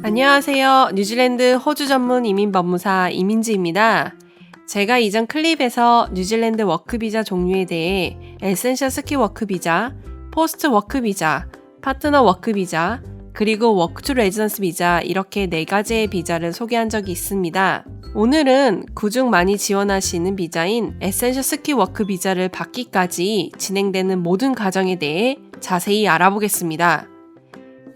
안녕하세요. 뉴질랜드 호주 전문 이민법무사 이민지입니다. 제가 이전 클립에서 뉴질랜드 워크비자 종류에 대해 에센셜 스킬 워크비자, 포스트 워크비자, 파트너 워크비자, 그리고 워크 투 레지던스 비자 이렇게 4가지의 비자를 소개한 적이 있습니다. 오늘은 그중 많이 지원하시는 비자인 에센셜 스킬 워크 비자를 받기까지 진행되는 모든 과정에 대해 자세히 알아보겠습니다.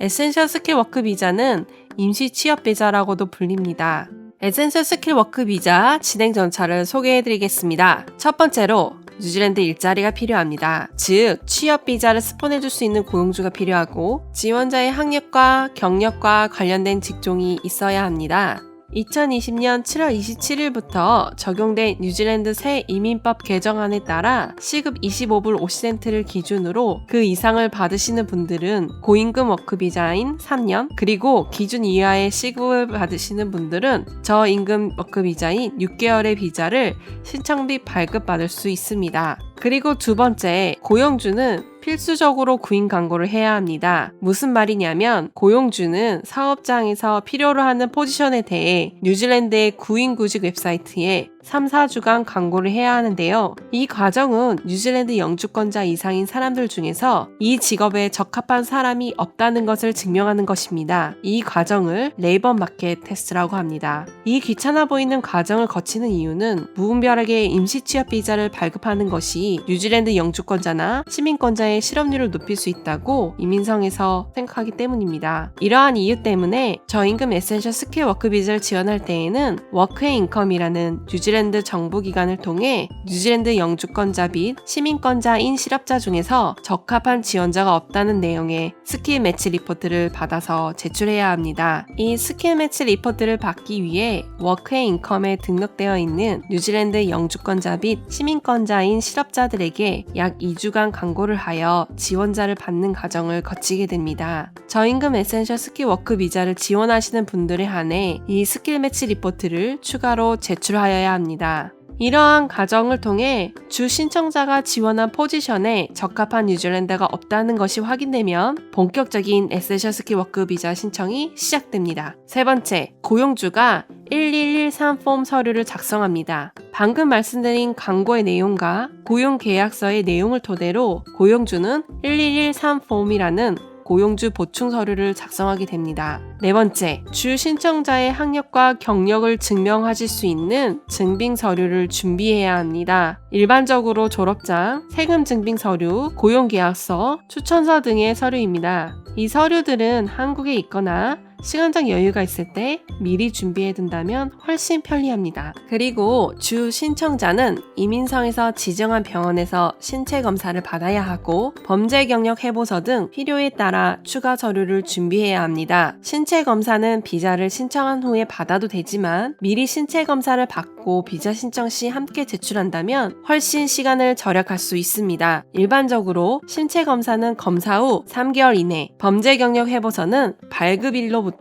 에센셜 스킬 워크 비자는 임시 취업 비자라고도 불립니다. 에센셜 스킬 워크 비자 진행 절차를 소개해드리겠습니다. 첫 번째로 뉴질랜드 일자리가 필요합니다. 즉, 취업 비자를 스폰해줄 수 있는 고용주가 필요하고 지원자의 학력과 경력과 관련된 직종이 있어야 합니다. 2020년 7월 27일부터 적용된 뉴질랜드 새 이민법 개정안에 따라 시급 25불 50센트를 기준으로 그 이상을 받으시는 분들은 고임금 워크비자인 3년, 그리고 기준 이하의 시급을 받으시는 분들은 저임금 워크비자인 6개월의 비자를 신청 및 발급받을 수 있습니다. 그리고 두 번째, 고용주는 필수적으로 구인 광고를 해야 합니다. 무슨 말이냐면 고용주는 사업장에서 필요로 하는 포지션에 대해 뉴질랜드의 구인 구직 웹사이트에 3, 4주간 광고를 해야 하는데요. 이 과정은 뉴질랜드 영주권자 이상인 사람들 중에서 이 직업에 적합한 사람이 없다는 것을 증명하는 것입니다. 이 과정을 레이버 마켓 테스트라고 합니다. 이 귀찮아 보이는 과정을 거치는 이유는 무분별하게 임시 취업 비자를 발급하는 것이 뉴질랜드 영주권자나 시민권자의 실업률을 높일 수 있다고 이민성에서 생각하기 때문입니다. 이러한 이유 때문에 저임금 에센셜 스킬 워크 비자를 지원할 때에는 워크앤 인컴이라는 뉴질랜드 정부기관을 통해 뉴질랜드 영주권자 및 시민권자인 실업자 중에서 적합한 지원자가 없다는 내용의 스킬 매치 리포트를 받아서 제출해야 합니다. 이 스킬 매치 리포트를 받기 위해 워크앤 인컴에 등록되어 있는 뉴질랜드 영주권자 및 시민권자인 실업자들에게 약 2주간 광고를 하여 지원자를 받는 과정을 거치게 됩니다. 저임금 에센셜 스킬 워크 비자를 지원하시는 분들에 한해 이 스킬 매치 리포트를 추가로 제출하여야 합니다. 이러한 과정을 통해 주 신청자가 지원한 포지션에 적합한 뉴질랜드가 없다는 것이 확인되면 본격적인 에센셜 스킬 워크 비자 신청이 시작됩니다. 세 번째, 고용주가 1113 폼 서류를 작성합니다. 방금 말씀드린 광고의 내용과 고용계약서의 내용을 토대로 고용주는 1113 폼이라는 고용주 보충 서류를 작성하게 됩니다. 네 번째, 주 신청자의 학력과 경력을 증명하실 수 있는 증빙 서류를 준비해야 합니다. 일반적으로 졸업장, 세금 증빙 서류, 고용계약서, 추천서 등의 서류입니다. 이 서류들은 한국에 있거나 시간적 여유가 있을 때 미리 준비해둔다면 훨씬 편리합니다. 그리고 주 신청자는 이민성에서 지정한 병원에서 신체 검사를 받아야 하고 범죄 경력 해보서 등 필요에 따라 추가 서류를 준비해야 합니다. 신체 검사는 비자를 신청한 후에 받아도 되지만 미리 신체 검사를 받고 비자 신청 시 함께 제출한다면 훨씬 시간을 절약할 수 있습니다. 일반적으로 신체 검사는 검사 후 3개월 이내, 범죄 경력 해보서는 발급일로부터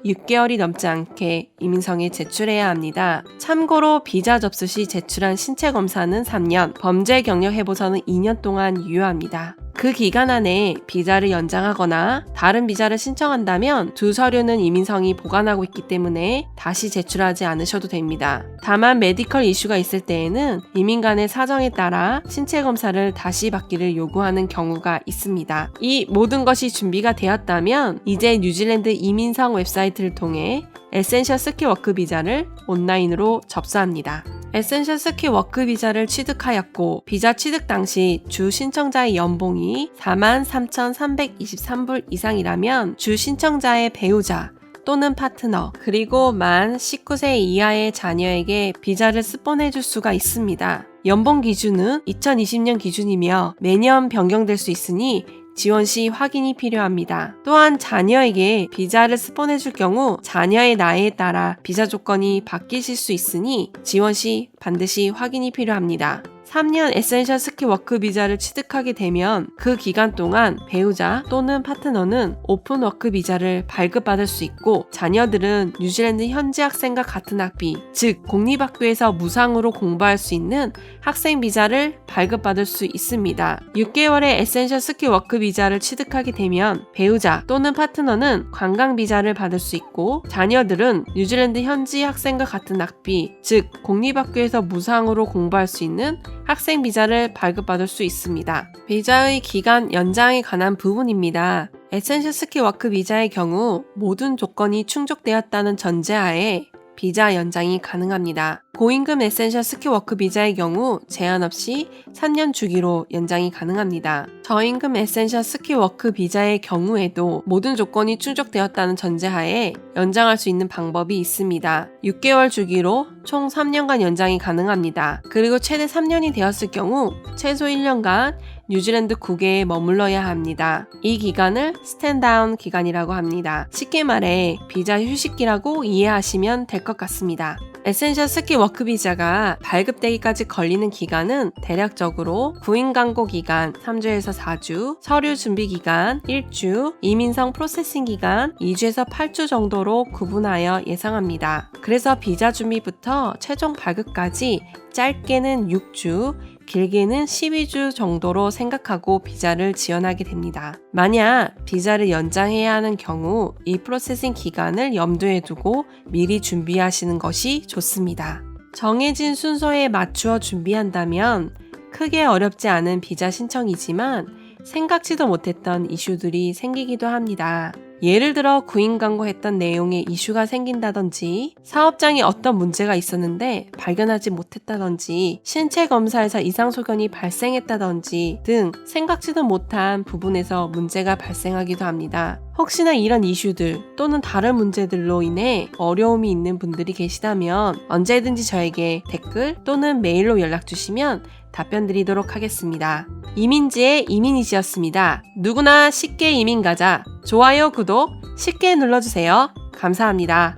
6개월이 넘지 않게 이민성에 제출해야 합니다. 참고로 비자 접수 시 제출한 신체 검사는 3년, 범죄 경력 해보서는 2년 동안 유효합니다. 그 기간 안에 비자를 연장하거나 다른 비자를 신청한다면 두 서류는 이민성이 보관하고 있기 때문에 다시 제출하지 않으셔도 됩니다. 다만 메디컬 이슈가 있을 때에는 이민 간의 사정에 따라 신체 검사를 다시 받기를 요구하는 경우가 있습니다. 이 모든 것이 준비가 되었다면 이제 뉴질랜드 이민성 웹사이트를 통해 에센셜 스킬 워크 비자를 온라인으로 접수합니다. 에센셜 스킬 워크 비자를 취득하였고 비자 취득 당시 주 신청자의 연봉이 43,323불 이상이라면 주 신청자의 배우자 또는 파트너 그리고 만 19세 이하의 자녀에게 비자를 스폰해줄 수가 있습니다. 연봉 기준은 2020년 기준이며 매년 변경될 수 있으니 지원 시 확인이 필요합니다. 또한 자녀에게 비자를 스폰해줄 경우 자녀의 나이에 따라 비자 조건이 바뀌실 수 있으니 지원 시 반드시 확인이 필요합니다. 3년 에센셜 스키 워크 비자를 취득하게 되면 그 기간 동안 배우자 또는 파트너는 오픈 워크 비자를 발급받을 수 있고 자녀들은 뉴질랜드 현지 학생과 같은 학비, 즉 공립학교에서 무상으로 공부할 수 있는 학생 비자를 발급받을 수 있습니다. 6개월의 에센셜 스키 워크 비자를 취득하게 되면 배우자 또는 파트너는 관광 비자를 받을 수 있고 자녀들은 뉴질랜드 현지 학생과 같은 학비, 즉 공립학교에서 무상으로 공부할 수 있는 학생 비자를 발급받을 수 있습니다. 비자의 기간 연장에 관한 부분입니다. 에센셜 스키 워크 비자의 경우 모든 조건이 충족되었다는 전제하에 비자 연장이 가능합니다. 고임금 에센셜 스키 워크 비자의 경우 제한 없이 3년 주기로 연장이 가능합니다. 저임금 에센셜 스키 워크 비자의 경우에도 모든 조건이 충족되었다는 전제하에 연장할 수 있는 방법이 있습니다. 6개월 주기로 총 3년간 연장이 가능합니다. 그리고 최대 3년이 되었을 경우 최소 1년간 뉴질랜드 국외에 머물러야 합니다. 이 기간을 스탠다운 기간이라고 합니다. 쉽게 말해 비자 휴식기라고 이해하시면 될 것 같습니다. 에센셜 스키 워크 비자가 발급되기까지 걸리는 기간은 대략적으로 구인 광고 기간 3주에서 4주, 서류 준비 기간 1주, 이민성 프로세싱 기간 2주에서 8주 정도로 구분하여 예상합니다. 그래서 비자 준비부터 최종 발급까지 짧게는 6주, 길게는 12주 정도로 생각하고 비자를 지원하게 됩니다. 만약 비자를 연장해야 하는 경우 이 프로세싱 기간을 염두에 두고 미리 준비하시는 것이 좋습니다. 정해진 순서에 맞추어 준비한다면 크게 어렵지 않은 비자 신청이지만 생각지도 못했던 이슈들이 생기기도 합니다. 예를 들어 구인 광고했던 내용에 이슈가 생긴다든지 사업장에 어떤 문제가 있었는데 발견하지 못했다든지 신체 검사에서 이상 소견이 발생했다든지 등 생각지도 못한 부분에서 문제가 발생하기도 합니다. 혹시나 이런 이슈들 또는 다른 문제들로 인해 어려움이 있는 분들이 계시다면 언제든지 저에게 댓글 또는 메일로 연락 주시면 답변 드리도록 하겠습니다. 이민지의 이민이지였습니다. 누구나 쉽게 이민 가자. 좋아요, 구독 쉽게 눌러주세요. 감사합니다.